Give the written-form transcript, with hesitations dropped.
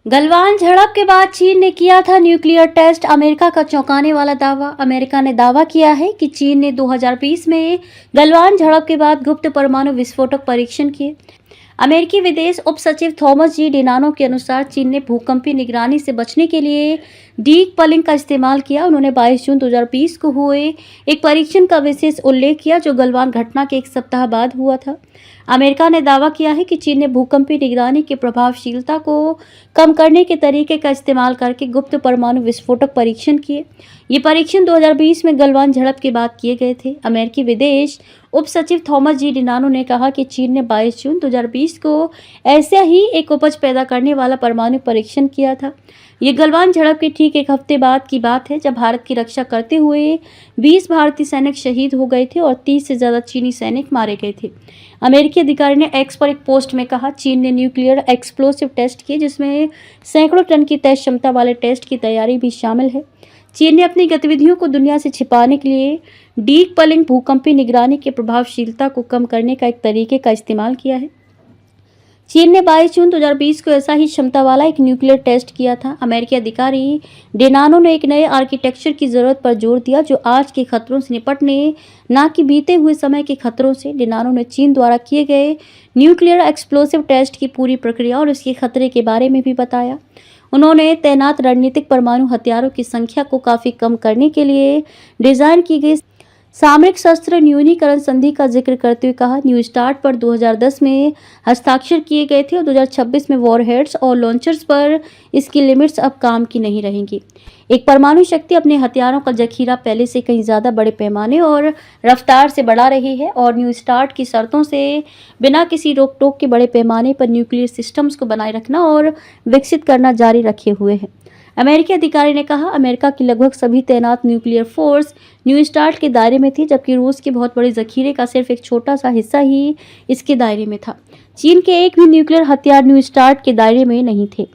गलवान झड़प के बाद चीन ने किया था न्यूक्लियर टेस्ट। अमेरिका का चौंकाने वाला दावा। अमेरिका ने दावा किया है कि चीन ने 2020 में गलवान झड़प के बाद गुप्त परमाणु विस्फोटक परीक्षण किए। अमेरिकी विदेश उप सचिव थॉमस जी डिनानो के अनुसार चीन ने भूकंपीय निगरानी से बचने के लिए डीक पलिंग का इस्तेमाल किया। उन्होंने 22 जून 2020 को हुए एक परीक्षण का विशेष उल्लेख किया जो गलवान घटना के एक सप्ताह बाद हुआ था। अमेरिका ने दावा किया है कि चीन ने भूकंपीय निगरानी की प्रभावशीलता को कम करने के तरीके का इस्तेमाल करके गुप्त परमाणु विस्फोटक परीक्षण किए। ये परीक्षण 2020 में गलवान झड़प के बाद किए गए थे। अमेरिकी विदेश उप सचिव थॉमस जी डिनानो ने कहा कि चीन ने 22 जून 2020 को ऐसे ही एक उपज पैदा करने वाला परमाणु परीक्षण किया था। ये गलवान झड़प के ठीक एक हफ्ते बाद की बात है जब भारत की रक्षा करते हुए 20 भारतीय सैनिक शहीद हो गए थे और 30 से ज़्यादा चीनी सैनिक मारे गए थे। अमेरिकी अधिकारी ने एक्स पर एक पोस्ट में कहा, चीन ने न्यूक्लियर एक्सप्लोसिव टेस्ट किए जिसमें सैकड़ों टन की तेज क्षमता वाले टेस्ट की तैयारी भी शामिल है। चीन ने अपनी गतिविधियों को दुनिया से छिपाने के लिए डीक पलिंग भूकंपीय निगरानी की प्रभावशीलता को कम करने का एक तरीके का इस्तेमाल किया है। चीन ने 22 जून 2020 को ऐसा ही क्षमता वाला एक न्यूक्लियर टेस्ट किया था। अमेरिकी अधिकारी डेनानो ने एक नए आर्किटेक्चर की जरूरत पर जोर दिया जो आज के खतरों से निपटने, न कि बीते हुए समय के खतरों से। डेनानो ने चीन द्वारा किए गए न्यूक्लियर एक्सप्लोसिव टेस्ट की पूरी प्रक्रिया और इसके खतरे के बारे में भी बताया। उन्होंने तैनात रणनीतिक परमाणु हथियारों की संख्या को काफी कम करने के लिए डिजाइन की गई सामरिक शस्त्र न्यूनीकरण संधि का जिक्र करते हुए कहा, न्यू स्टार्ट पर 2010 में हस्ताक्षर किए गए थे और 2026 में वॉरहेड्स और लॉन्चर्स पर इसकी लिमिट्स अब काम की नहीं रहेंगी। एक परमाणु शक्ति अपने हथियारों का जखीरा पहले से कहीं ज़्यादा बड़े पैमाने और रफ्तार से बढ़ा रही है और न्यू स्टार्ट की शर्तों से बिना किसी रोक टोक के बड़े पैमाने पर न्यूक्लियर सिस्टम्स को बनाए रखना और विकसित करना जारी रखे हुए है। अमेरिकी अधिकारी ने कहा, अमेरिका की लगभग सभी तैनात न्यूक्लियर फोर्स न्यू स्टार्ट के दायरे में थी जबकि रूस के बहुत बड़े जखीरे का सिर्फ एक छोटा सा हिस्सा ही इसके दायरे में था। चीन के एक भी न्यूक्लियर हथियार न्यू स्टार्ट के दायरे में नहीं थे।